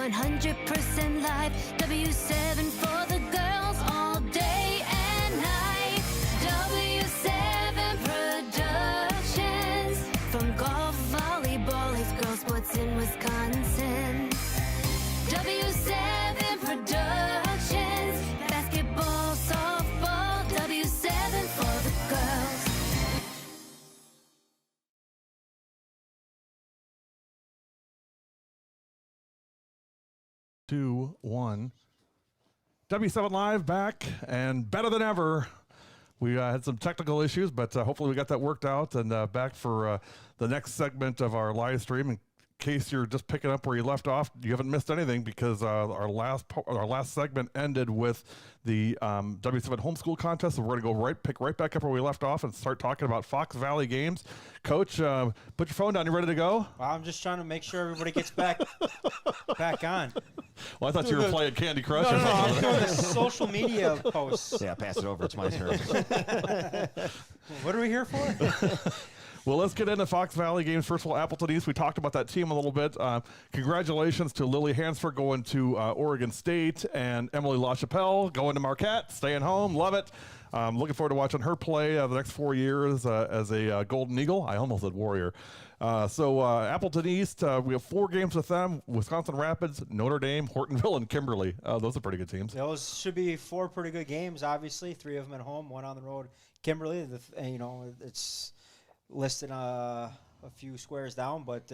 100% live. W7 for the girls all day and night. W7 Productions. From golf, volleyball, it's girls sports in Wisconsin. W7 Productions. Basketball, softball, W7 for the girls. Two, one. W7 Live back and better than ever. We had some technical issues, but hopefully we got that worked out and back for the next segment of our live stream. In case you're just picking up where you left off, you haven't missed anything because our last segment ended with the W7 homeschool contest. So we're going to pick right back up where we left off and start talking about Fox Valley games. Coach, put your phone down. You ready to go? Well, I'm just trying to make sure everybody gets back on. Well, I thought you were playing Candy Crush. No, I'm doing the social media posts. Yeah, pass it over. It's my turn. What are we here for? Well, let's get into Fox Valley games. First of all, Appleton East. We talked about that team a little bit. Congratulations to Lily Hansford going to Oregon State and Emily LaChapelle going to Marquette, staying home. Love it. Looking forward to watching her play the next 4 years as a Golden Eagle. I almost said Warrior. So Appleton East, we have 4 games with them: Wisconsin Rapids, Notre Dame, Hortonville, and Kimberly. Those are pretty good teams. Those should be 4 pretty good games, obviously. 3 of them at home, 1 on the road. Kimberly, it's listed a few squares down, but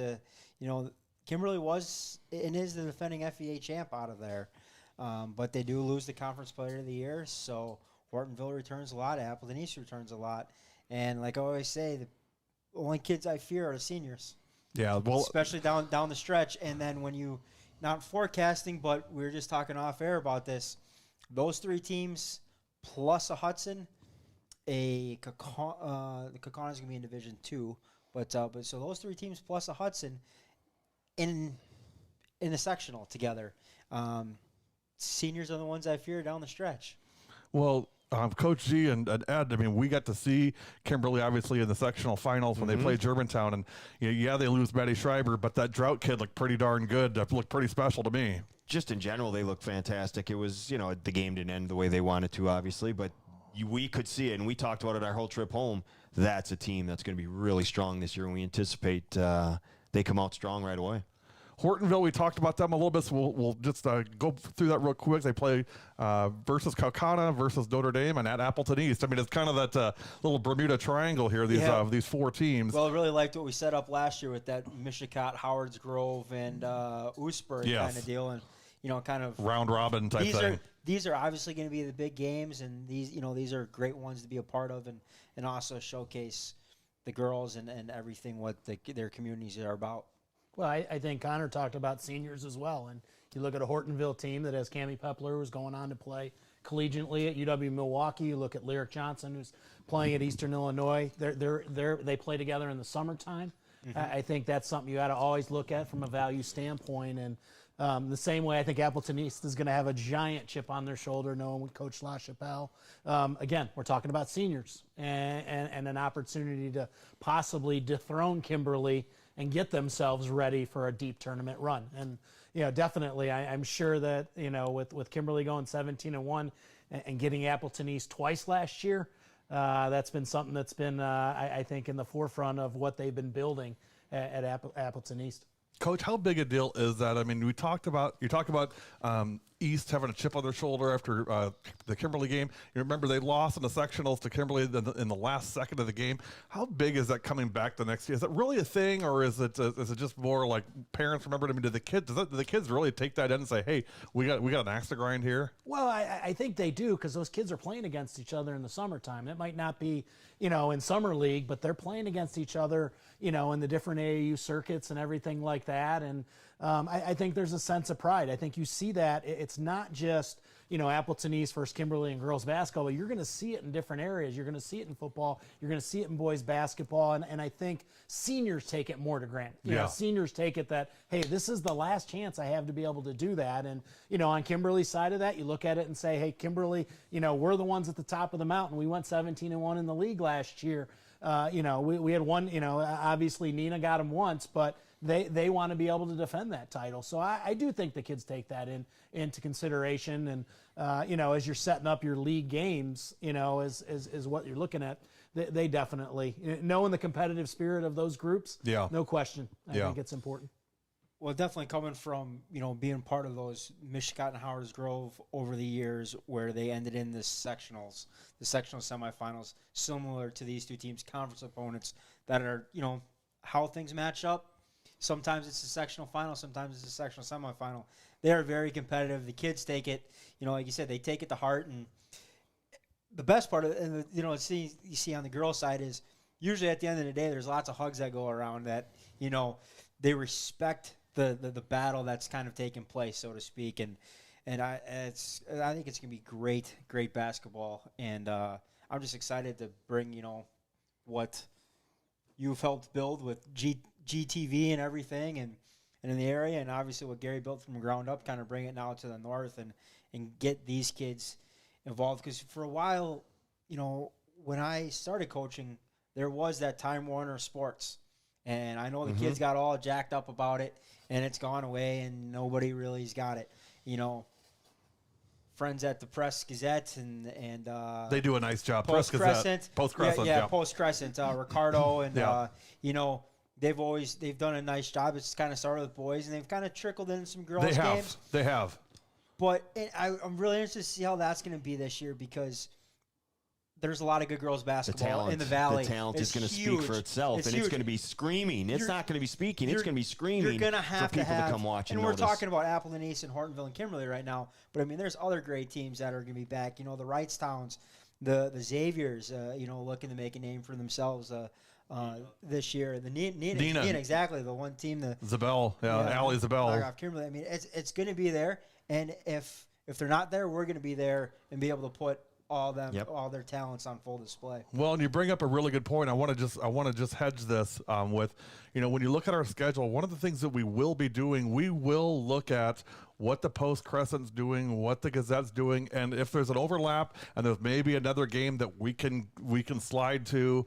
Kimberly was and is the defending FEA champ out of there. But they do lose the Conference Player of the Year, so Hortonville returns a lot, Appleton East returns a lot. And like I always say, the only kids I fear are the seniors. Yeah, well, especially down the stretch. And then when you, not forecasting, but we were just talking off air about this, those 3 teams plus a Hudson, the Kaukauna is going to be in Division 2, but so those 3 teams plus a Hudson in the sectional together. Seniors are the ones I fear down the stretch. Well, Coach G and Ed, I mean, we got to see Kimberly obviously in the sectional finals when they played Germantown, and they lose Maddie Schreiber, but that Drought kid looked pretty darn good. That looked pretty special to me. Just in general, they looked fantastic. It was, the game didn't end the way they wanted to, obviously, but we could see it, and we talked about it our whole trip home. That's a team that's going to be really strong this year, and we anticipate they come out strong right away. Hortonville, we talked about them a little bit, so we'll just go through that real quick. They play versus Kaukauna versus Notre Dame and at Appleton East. I mean, it's kind of that little Bermuda Triangle here, these 4 teams. Well, I really liked what we set up last year with that Michigan, Howards Grove, and Oosburg kind of deal, and kind of round robin type thing. These are obviously going to be the big games, and these are great ones to be a part of, and also showcase the girls and everything what their communities are about. Well, I think Connor talked about seniors as well, and you look at a Hortonville team that has Cammie Pepler, who's going on to play collegiately at UW Milwaukee. You look at Lyric Johnson, who's playing at Eastern Illinois. They play together in the summertime. I think that's something you got to always look at from a value standpoint. And the same way, I think Appleton East is going to have a giant chip on their shoulder, knowing with Coach LaChapelle. Again, we're talking about seniors and an opportunity to possibly dethrone Kimberly and get themselves ready for a deep tournament run. And definitely, I'm sure that with Kimberly going 17-1 and getting Appleton East twice last year, that's been something that's been I think in the forefront of what they've been building at Appleton East. Coach, how big a deal is that? I mean, you talked about East having a chip on their shoulder after the Kimberly game. You remember they lost in the sectionals to Kimberly in the last second of the game. How big is that coming back the next year? Is it really a thing, or is it just more like parents remember? I mean, do the kids really take that in and say, "Hey, we got an axe to grind here"? Well, I think they do, because those kids are playing against each other in the summertime. It might not be in summer league, but they're playing against each other in the different AAU circuits and everything like that. And I think there's a sense of pride. I think you see that. It's not just, Appleton East versus Kimberly in girls basketball, but you're going to see it in different areas. You're going to see it in football. You're going to see it in boys basketball. And I think seniors take it more to granted. Seniors take it that, hey, this is the last chance I have to be able to do that. And, on Kimberly's side of that, you look at it and say, hey, Kimberly, we're the ones at the top of the mountain. We went 17-1 in the league last year. We had one, obviously Nina got them once, but they want to be able to defend that title. So I do think the kids take that into consideration. And, as you're setting up your league games, is what you're looking at. They definitely, knowing the competitive spirit of those groups, no question. I think it's important. Well, definitely coming from, being part of those Mishicot and Howard's Grove over the years where they ended in the sectional semifinals, similar to these two teams' conference opponents that are, how things match up. Sometimes it's a sectional final, sometimes it's a sectional semifinal. They are very competitive. The kids take it, like you said, they take it to heart. And the best part of it, and you see on the girls' side is usually at the end of the day, there's lots of hugs that go around that, they respect the battle that's kind of taking place, so to speak, and I think it's gonna be great basketball, and I'm just excited to bring what you've helped build with GTV and everything, and in the area, and obviously what Gary built from the ground up, kind of bring it now to the north and get these kids involved, because for a while, when I started coaching, there was that Time Warner Sports. And I know the kids got all jacked up about it, and it's gone away, and nobody really's got it. Friends at the Press Gazette and they do a nice job. Post Crescent, Post Crescent, Ricardo, and they've done a nice job. It's kind of started with boys, and they've kind of trickled in some girls games. They have. But I'm really interested to see how that's going to be this year, because there's a lot of good girls basketball in the Valley. The talent is going to speak for itself, and it's going to be screaming. It's not going to be speaking. It's going to be screaming you're gonna have for people to come watch and we're notice. talking about Appleton East and Hortonville and Kimberly right now, but, there's other great teams that are going to be back. The Wrightstowns, the Xaviers, looking to make a name for themselves this year. The Nina, exactly, the one team. The Zabel, Allie Zabel. Kimberly. It's going to be there, and if they're not there, we're going to be there and be able to put all their talents on full display. Well, and you bring up a really good point. I want to just hedge this with, when you look at our schedule, one of the things that we will be doing, we will look at what the Post Crescent's doing, what the Gazette's doing, and if there's an overlap and there's maybe another game that we can slide to,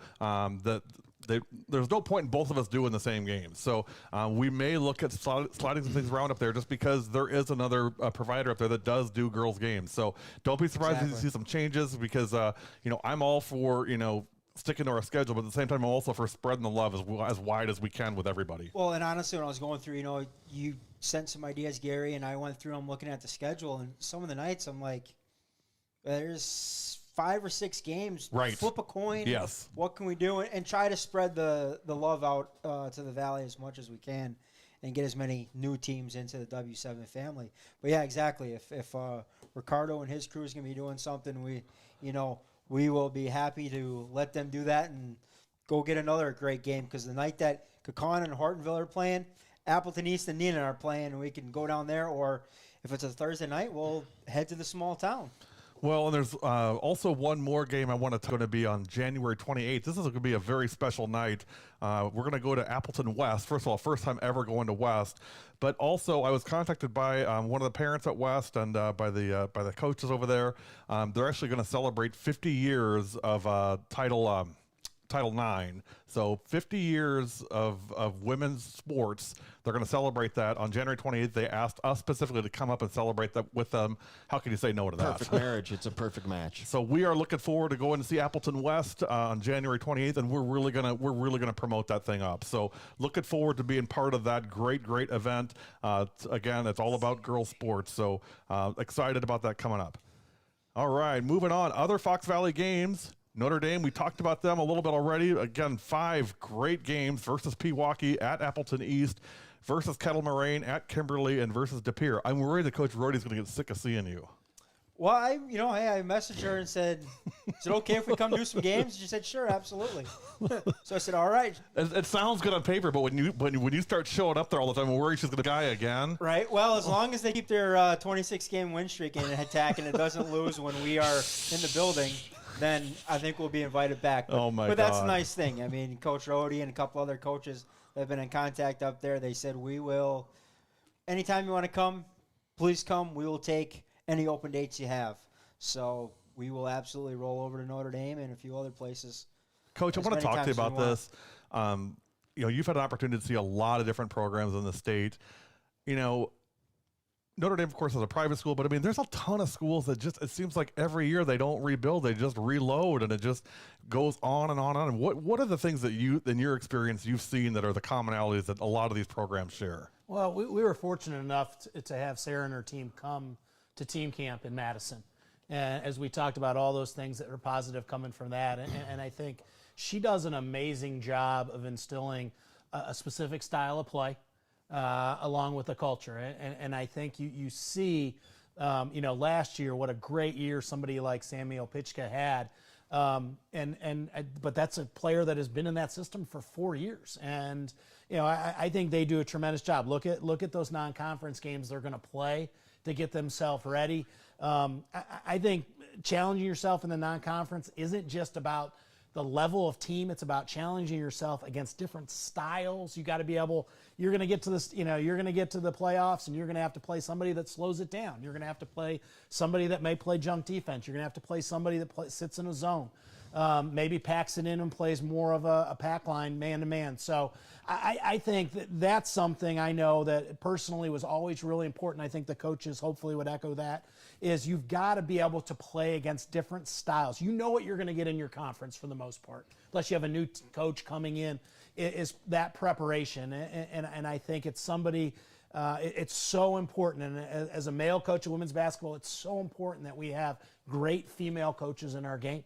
there's no point in both of us doing the same game. So we may look at sliding some things around up there, just because there is another provider up there that does do girls games. So don't be surprised if you see some changes, because I'm all for sticking to our schedule, but at the same time I'm also for spreading the love as wide as we can with everybody. Well, and honestly, when I was going through, you sent some ideas, Gary, and I went through them looking at the schedule, and some of the nights I'm like, there's 5 or 6 games. Right. Flip a coin. Yes. What can we do? And try to spread the love out to the Valley as much as we can, and get as many new teams into the W7 family. But yeah, exactly. If Ricardo and his crew is going to be doing something, we will be happy to let them do that and go get another great game, because the night that Kakon and Hortonville are playing, Appleton East and Neenah are playing, and we can go down there, or if it's a Thursday night, we'll head to the small town. Well, and there's also one more game I want to going to be on January 28th. This is going to be a very special night. We're going to go to Appleton West. First of all, first time ever going to West. But also, I was contacted by one of the parents at West and by the coaches over there. They're actually going to celebrate 50 years of Title IX. So 50 years of women's sports. They're going to celebrate that on January 28th. They asked us specifically to come up and celebrate that with them. How can you say no to that? Perfect marriage. It's a perfect match. So we are looking forward to going to see Appleton West on January 28th, and we're really gonna promote that thing up. So looking forward to being part of that great event. Again, it's all about girls sports. So excited about that coming up. All right, moving on. Other Fox Valley games. Notre Dame, we talked about them a little bit already. Again, 5 great games versus Pewaukee at Appleton East, versus Kettle Moraine at Kimberly, and versus De Pere. I'm worried that Coach Rody's going to get sick of seeing you. Well, I messaged her and said, is it okay if we come do some games? She said, sure, absolutely. So I said, all right. It sounds good on paper, but when you start showing up there all the time, I'm worried she's going to die again. Right. Well, as long as they keep their 26-game win streak and attack, and it doesn't lose when we are in the building, then I think we'll be invited back. But that's a nice thing. I mean, Coach Rody and a couple other coaches that have been in contact up there, they said, we will, anytime you want to come, please come. We will take any open dates you have. So we will absolutely roll over to Notre Dame and a few other places. Coach, I want to talk to you about this. you've had an opportunity to see a lot of different programs in the state. Notre Dame, of course, is a private school, but I mean, there's a ton of schools that it seems like every year they don't rebuild, they just reload, and it just goes on and on and on. What are the things that in your experience, you've seen that are the commonalities that a lot of these programs share? Well, we were fortunate enough to have Sarah and her team come to team camp in Madison. And as we talked about all those things that are positive coming from that, and I think she does an amazing job of instilling a specific style of play. Along with the culture. And I think you see, last year, what a great year somebody like Samuel Pitchka had. But that's a player that has been in that system for 4 years. And, I think they do a tremendous job. Look at those non-conference games they're going to play to get themselves ready. I think challenging yourself in the non-conference isn't just about the level of team. It's about challenging yourself against different styles. You got to be able, you're going to get to this, you're going to get to the playoffs and you're going to have to play somebody that slows it down. You're going to have to play somebody that may play junk defense. You're going to have to play somebody that sits in a zone. Maybe packs it in and plays more of a pack line man-to-man. So I think that's something I know that personally was always really important. I think the coaches hopefully would echo that, is you've got to be able to play against different styles. You know what you're going to get in your conference for the most part, unless you have a new coach coming in, is that preparation. And I think it's somebody, it's so important. And as a male coach of women's basketball, it's so important that we have great female coaches in our game.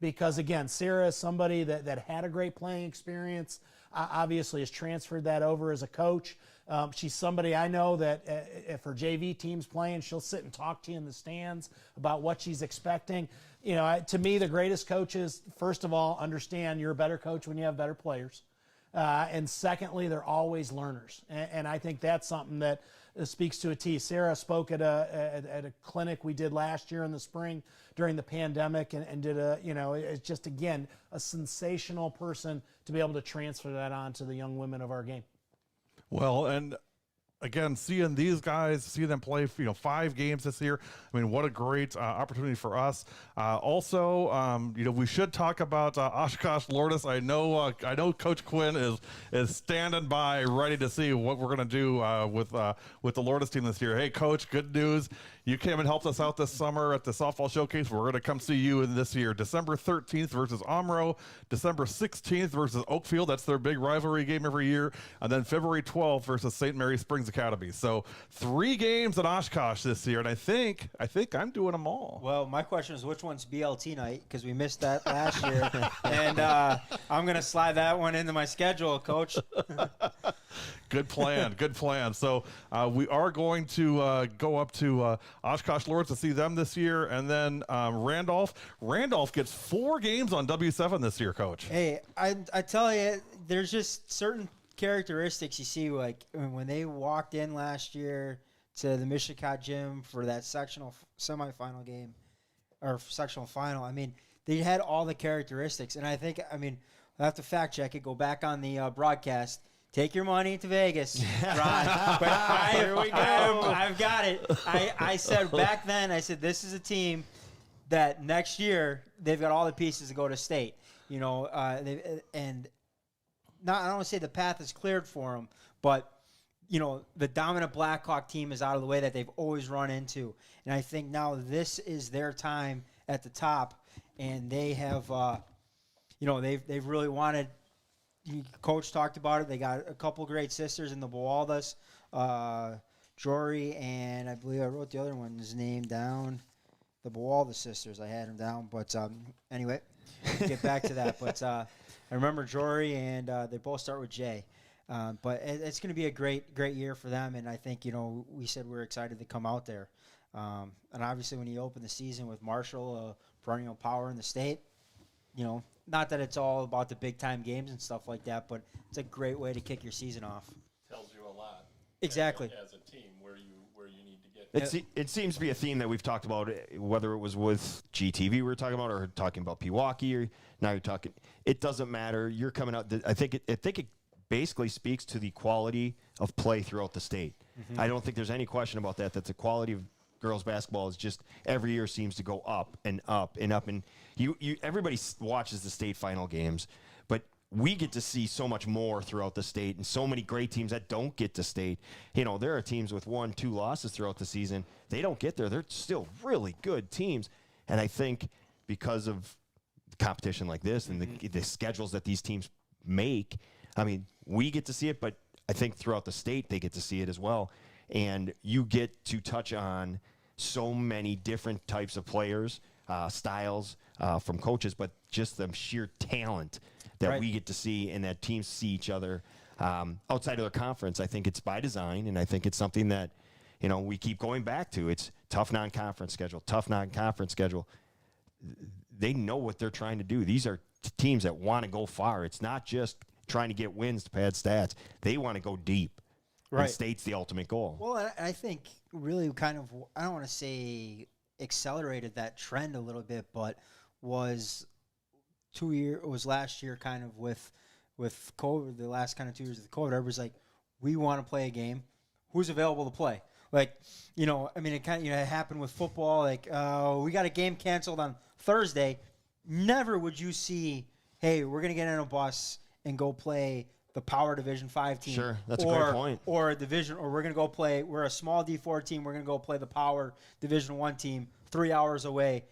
Because, again, Sarah is somebody that had a great playing experience, obviously has transferred that over as a coach. She's somebody I know that if her JV team's playing, she'll sit and talk to you in the stands about what she's expecting. To me, the greatest coaches, first of all, understand you're a better coach when you have better players. And secondly, they're always learners. And I think that's something that speaks to a T. Sarah spoke at a clinic we did last year in the spring during the pandemic and did it's just, again, a sensational person to be able to transfer that on to the young women of our game. Well, and again, seeing these guys, see them play, 5 games this year. I mean, what a great opportunity for us. Also, we should talk about Oshkosh Lourdes. I know Coach Quinn is standing by, ready to see what we're going to do with the Lourdes team this year. Hey, Coach, good news. You came and helped us out this summer at the softball showcase. We're going to come see you in this year. December 13th versus Omro, December 16th versus Oakfield. That's their big rivalry game every year. And then February 12th versus St. Mary Springs Academy. So 3 games at Oshkosh this year, and I think I'm doing them all. Well, my question is, which one's BLT night? Because we missed that last year, and I'm going to slide that one into my schedule, Coach. Good plan. Good plan. So we are going to go up to Oshkosh Lourdes to see them this year, and then Randolph. Randolph gets 4 games on W7 this year, Coach. Hey, I tell you, there's just certain characteristics you see, like when they walked in last year to the Michigan gym for that sectional semifinal game or sectional final. I mean, they had all the characteristics, and I I'll have to fact check it. Go back on the broadcast. Take your money to Vegas, Ron. But here we go. I've got it. I said back then, this is a team that next year they've got all the pieces to go to state. I don't want to say the path is cleared for them, but the dominant Blackhawk team is out of the way that they've always run into, and I think now this is their time at the top, and they have, they've really wanted. Coach talked about it. They got a couple great sisters in the Buwaldas, Jory, and I believe I wrote the other one's name down. The Buwalda sisters, I had them down. But anyway, get back to that. But I remember Jory, and they both start with J. But it's going to be a great year for them. And I think, we said we were excited to come out there. And obviously when you open the season with Marshall, perennial power in the state, not that it's all about the big-time games and stuff like that, but it's a great way to kick your season off. Tells you a lot. Exactly. As a team, where you need to get. It seems to be a theme that we've talked about, whether it was with GTV we were talking about, or talking about Pewaukee, or now you're talking. It doesn't matter. You're coming out. I think it basically speaks to the quality of play throughout the state. Mm-hmm. I don't think there's any question about that. That the quality of girls basketball is just every year seems to go up and up and up, and everybody watches the state final games, but we get to see so much more throughout the state and so many great teams that don't get to state. You know, there are teams with 1-2 losses throughout the season. They don't get there. They're still really good teams. And I think because of competition like this and the schedules that these teams make, I mean, we get to see it, but I think throughout the state they get to see it as well. And you get to touch on so many different types of players, styles from coaches, but just the sheer talent that we get to see and that teams see each other outside of their conference. I think it's by design, and I think it's something that, you know, we keep going back to. It's tough non-conference schedule, tough non-conference schedule. They know what they're trying to do. These are teams that want to go far. It's not just trying to get wins to pad stats. They want to go deep. Right. And state's the ultimate goal. Well, I think really kind of, I don't want to say accelerated that trend a little bit, but was last year kind of with COVID, the last kind of 2 years of COVID, everybody's like, we want to play a game. Who's available to play? Like, you know, I mean, it kind of, you know, it happened with football. Like, we got a game canceled on Thursday. Never would you see, hey, we're going to get in a bus and go play the Power Division 5 team. Sure, that's a great point. Or a division, or we're going to go play, we're a small D4 team, we're going to go play the Power Division 1 team 3 hours away.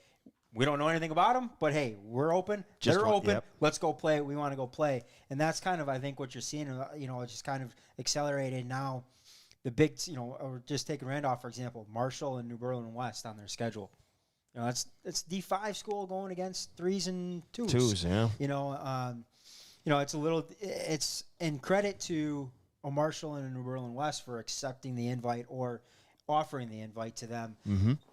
We don't know anything about them, but hey, we're open. They're open. Yep. Let's go play. We want to go play. And that's kind of, I think, what you're seeing. You know, it's just kind of accelerated now. The big, you know, or just taking Randolph, for example, Marshall and New Berlin West on their schedule. You know, it's D5 school going against 3s and 2s. 2s, yeah. You know, it's a little, it's in credit to a Marshall and a New Berlin West for accepting the invite or offering the invite to them,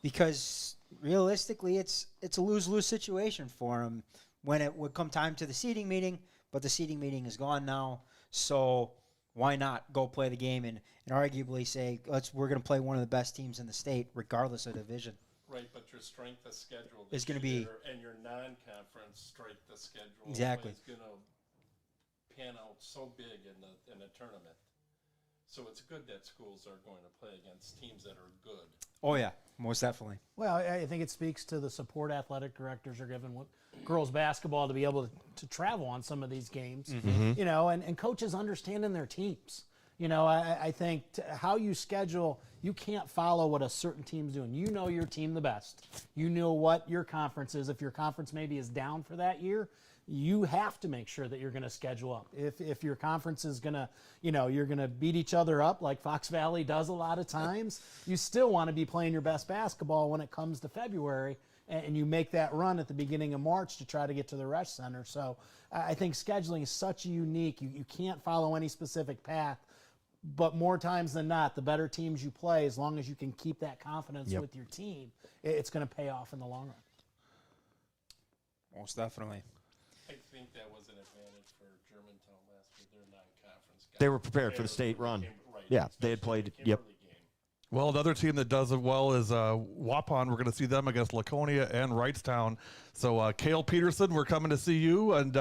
because realistically, it's a lose-lose situation for them when it would come time to the seating meeting. But the seating meeting is gone now, so why not go play the game and arguably say we're going to play one of the best teams in the state, regardless of division. Right, but your strength of schedule Is gonna be- and your non-conference strength of schedule Exactly. is going to pan out so big in the tournament. So it's good that schools are going to play against teams that are good. Oh yeah, most definitely. Well, I think it speaks to the support athletic directors are giving girls basketball to be able to travel on some of these games, you know, and coaches understanding their teams. You know, I think how you schedule, you can't follow what a certain team's doing. You know your team the best. You know what your conference is. If your conference maybe is down for that year, you have to make sure that you're going to schedule up. If your conference is going to, you know, you're going to beat each other up like Fox Valley does a lot of times, you still want to be playing your best basketball when it comes to February, and you make that run at the beginning of March to try to get to the Resch Center. So I think scheduling is such a unique, you can't follow any specific path, but more times than not, the better teams you play, as long as you can keep that confidence with your team, it's going to pay off in the long run. Most definitely. I think that was an advantage for Germantown last year. They're non-conference guys. They were prepared for the state run. Right. Yeah, they had Especially played. the Yep. Kimberly game. Well, another team that does it well is Waupun. We're going to see them against Laconia and Wrightstown. So, Cale Peterson, we're coming to see you. And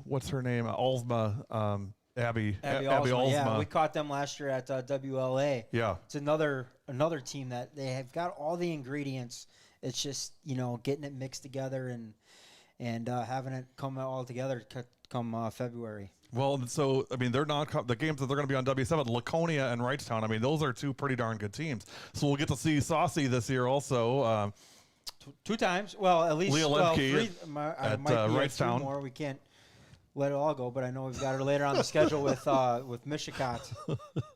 what's her name? Alsma. Abby Alsma. Yeah, we caught them last year at WLA. Yeah. It's another team that they have got all the ingredients. It's just, you know, getting it mixed together and having it come all together come February. Well, so, I mean, they're not the games that they're going to be on W7, Laconia and Wrightstown. I mean, those are two pretty darn good teams. So we'll get to see Saucy this year also. Two times. Well, at least Leah three. Lemke Might be Wrightstown. two more. We can't let it all go, but I know we've got her later on the schedule with Michigat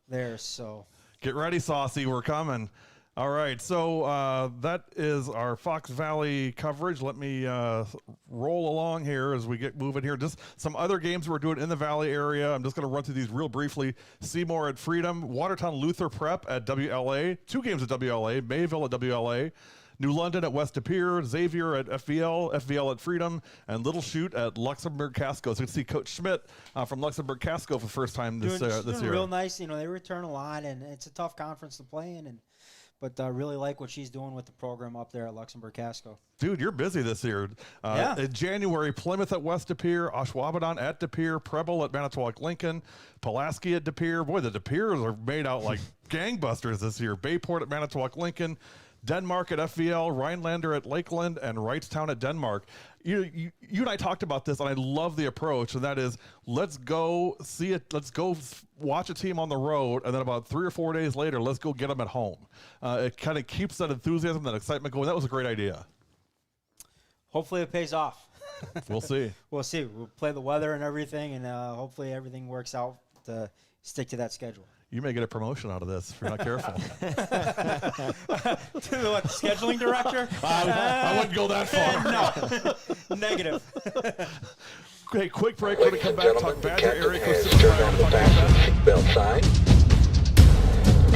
there. So Get ready, Saucy. We're coming. All right, so that is our Fox Valley coverage. Let me roll along here as we get moving here. Just some other games we're doing in the Valley area. I'm just going to run through these real briefly. Seymour at Freedom, Watertown Luther Prep at WLA, 2 games at WLA, Mayville at WLA, New London at West De Pere, Xavier at FVL at Freedom, and Little Chute at Luxembourg Casco. So you can see Coach Schmidt from Luxembourg Casco for the first time this doing year. Real nice. You know, they return a lot, and it's a tough conference to play in, but really like what she's doing with the program up there at Luxembourg Casco. Dude, you're busy this year. Yeah. In January, Plymouth at West De Pere, Ashwaubenon at De Pere, Preble at Manitowoc Lincoln, Pulaski at De Pere. Boy, the De Peres are made out like gangbusters this year. Bayport at Manitowoc Lincoln, Denmark at FVL, Rhinelander at Lakeland, and Wrightstown at Denmark. You and I talked about this, and I love the approach, and that is let's go see it. Let's go watch a team on the road, and then about 3 or 4 days later, let's go get them at home. It kind of keeps that enthusiasm, that excitement going. That was a great idea. Hopefully it pays off. We'll see. We'll see. We'll play the weather and everything, and hopefully everything works out to stick to that schedule. You may get a promotion out of this if you're not careful. To the scheduling director? I wouldn't go that far. No. Negative. Okay, quick break. We're going to come back, talk Badger area code turn on the fasten seatbelt sign.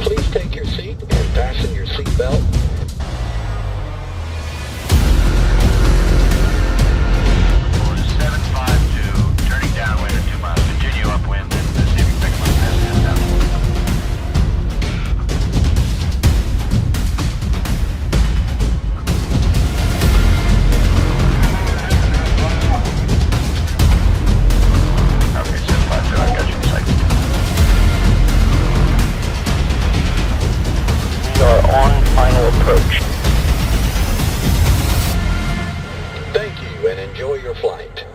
Please take your seat and fasten your seatbelt. Turning downwind at 2 miles. Continue upwind and see if you can pick up fast down. Okay, 752, I got you in sight. We are on final approach. Thank you and enjoy your flight.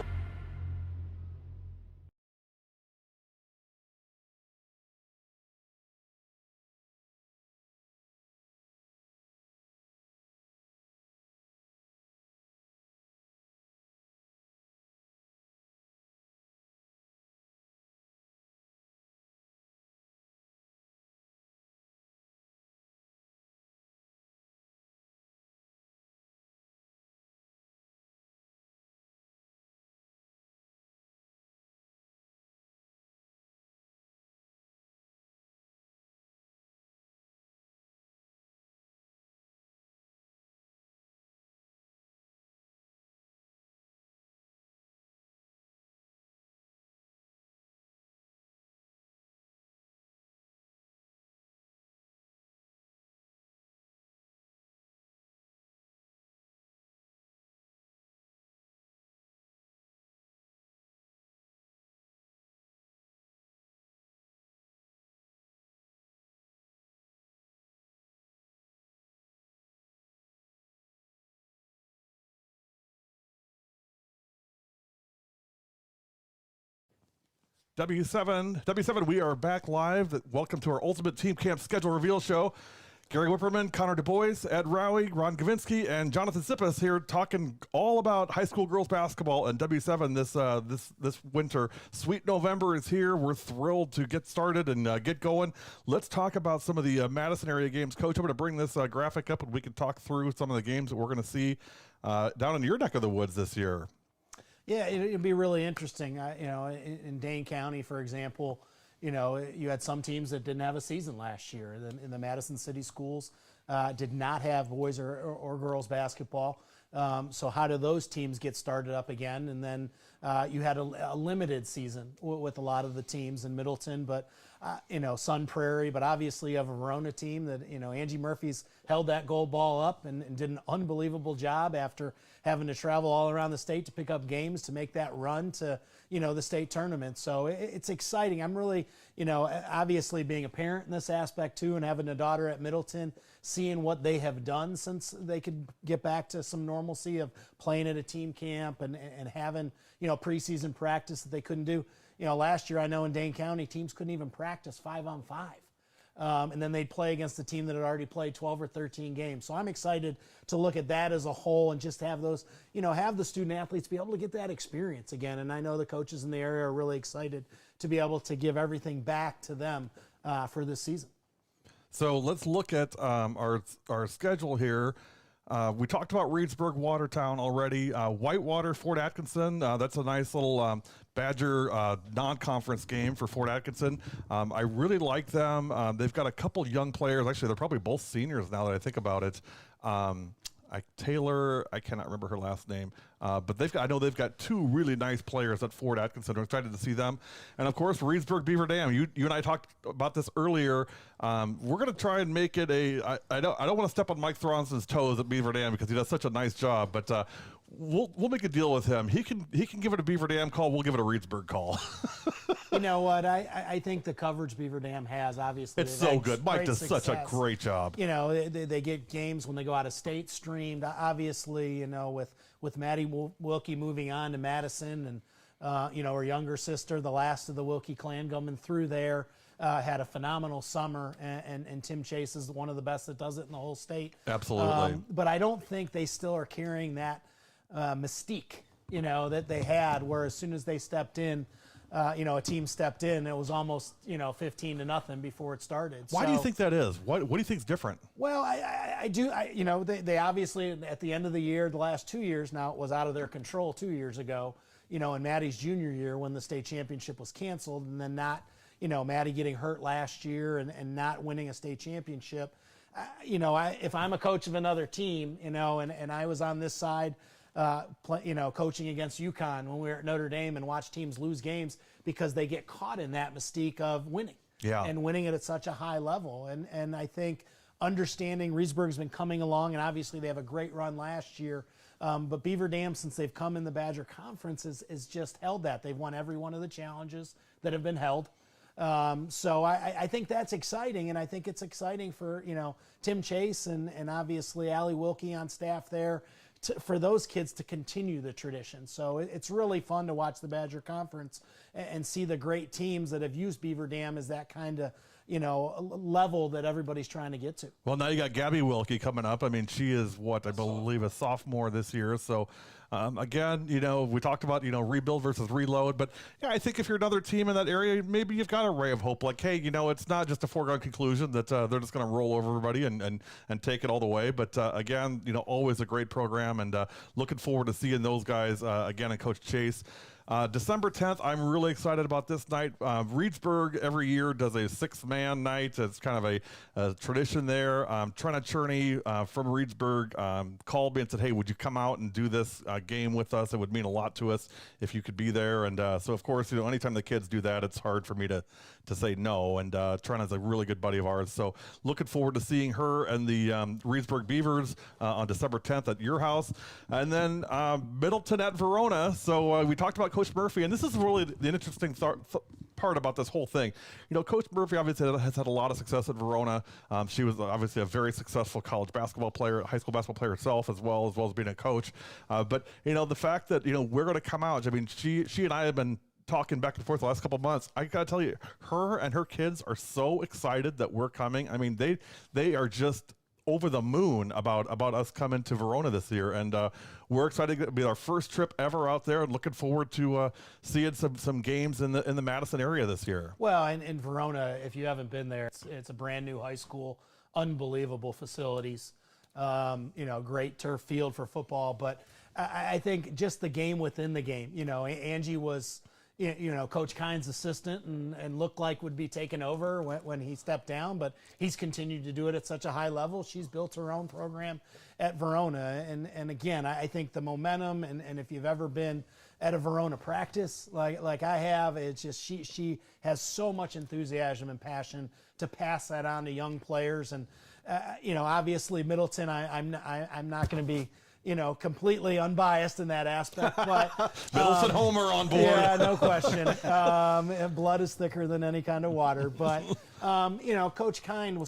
W7, we are back live. Welcome to our Ultimate Team Camp Schedule Reveal Show. Gary Whipperman, Connor DuBois, Ed Rowie, Ron Gavinsky, and Jonathan Sippas here talking all about high school girls basketball and W7 this winter. Sweet November is here. We're thrilled to get started and get going. Let's talk about some of the Madison area games. Coach, I'm going to bring this graphic up and we can talk through some of the games that we're going to see down in your neck of the woods this year. Yeah, it'd be really interesting. In Dane County, for example, you had some teams that didn't have a season last year. In the Madison City schools, did not have boys or girls basketball. So how do those teams get started up again? And then you had a limited season with a lot of the teams in Middleton, but Sun Prairie, but obviously you have a Verona team that, Angie Murphy's held that gold ball up and did an unbelievable job after having to travel all around the state to pick up games to make that run to, the state tournament. So it's exciting. I'm really, obviously being a parent in this aspect too, and having a daughter at Middleton, seeing what they have done since they could get back to some normalcy of playing at a team camp and having, preseason practice that they couldn't do. Last year I know in Dane County teams couldn't even practice 5-on-5. And then they'd play against a team that had already played 12 or 13 games. So I'm excited to look at that as a whole and just have those, have the student athletes be able to get that experience again. And I know the coaches in the area are really excited to be able to give everything back to them for this season. So let's look at our schedule here. We talked about Reedsburg, Watertown already. Whitewater, Fort Atkinson. That's a nice little Badger non-conference game for Fort Atkinson. I really like them. They've got a couple young players. Actually, they're probably both seniors now that I think about it. Taylor, I cannot remember her last name. But I know they've got two really nice players at Fort Atkinson. I'm excited to see them. And of course, Reedsburg Beaver Dam. You and I talked about this earlier. We're going to try and make it I don't want to step on Mike Thronson's toes at Beaver Dam because he does such a nice job. But we'll make a deal with him. He can give it a Beaver Dam call. We'll give it a Reedsburg call. You know what? I think the coverage Beaver Dam has, obviously. It's they've so had good. Mike great does such a success. great job. You know, they get games when they go out of state streamed. Obviously, you know, with Maddie Wilkie moving on to Madison and, you know, her younger sister, the last of the Wilkie clan coming through there, had a phenomenal summer. And Tim Chase is one of the best that does it in the whole state. Absolutely. But I don't think they still are carrying that mystique, you know, that they had, where as soon as they stepped in, you know, a team stepped in, it was almost, you know, 15-0 before it started. Why do you think that is? What do you think is different? Well, I do, you know, they obviously at the end of the year, the last 2 years now, it was out of their control 2 years ago, you know, in Maddie's junior year when the state championship was canceled, and then not, you know, Maddie getting hurt last year and not winning a state championship. You know, if I'm a coach of another team, you know, and I was on this side, you know, coaching against UConn when we were at Notre Dame and watch teams lose games because they get caught in that mystique of winning. Yeah. And winning it at such a high level. And I think understanding Reedsburg's been coming along, and obviously they have a great run last year. But Beaver Dam, since they've come in the Badger Conference, is just held that. They've won every one of the challenges that have been held. So I think that's exciting, and I think it's exciting for, you know, Tim Chase and obviously Allie Wilkie on staff there, for those kids to continue the tradition. So it's really fun to watch the Badger Conference and see the great teams that have used Beaver Dam as that kind of, you know, level that everybody's trying to get to. Well, now you got Gabby Wilkie coming up. I mean, she is I believe a sophomore this year. So again, you know, we talked about, you know, rebuild versus reload, but yeah, I think if you're another team in that area, maybe you've got a ray of hope. Like, hey, you know, it's not just a foregone conclusion that they're just going to roll over everybody and take it all the way. But again, you know, always a great program, and looking forward to seeing those guys again, and Coach Chase. December 10th, I'm really excited about this night. Reedsburg every year does a 6-man night. It's kind of a tradition there. Trina Cherney from Reedsburg called me and said, hey, would you come out and do this game with us? It would mean a lot to us if you could be there. And so, of course, you know, anytime the kids do that, it's hard for me to say no. And Trina's a really good buddy of ours. So looking forward to seeing her and the Reedsburg Beavers on December 10th at your house. And then Middleton at Verona. So we talked about Coach Murphy, and this is really the interesting part about this whole thing. You know, Coach Murphy obviously has had a lot of success at Verona. She was obviously a very successful college basketball player, high school basketball player herself, as well as being a coach. But, you know, the fact that, you know, we're going to come out, I mean, she and I have been talking back and forth the last couple of months. I gotta tell you, her and her kids are so excited that we're coming. I mean, they are just over the moon about us coming to Verona this year, and we're excited. It'll be our first trip ever out there, and looking forward to seeing some games in the Madison area this year. Well, in Verona, if you haven't been there, it's a brand new high school, unbelievable facilities, you know, great turf field for football. But I think just the game within the game. You know, Angie was, you know, Coach Kine's assistant and looked like would be taken over when he stepped down, but he's continued to do it at such a high level. She's built her own program at Verona. And again, I think the momentum, and if you've ever been at a Verona practice like I have, it's just she has so much enthusiasm and passion to pass that on to young players. And, you know, obviously Middleton, I'm not going to be, you know, completely unbiased in that aspect, but Middleton Homer on board. Yeah, no question. Blood is thicker than any kind of water, but you know, Coach Kine was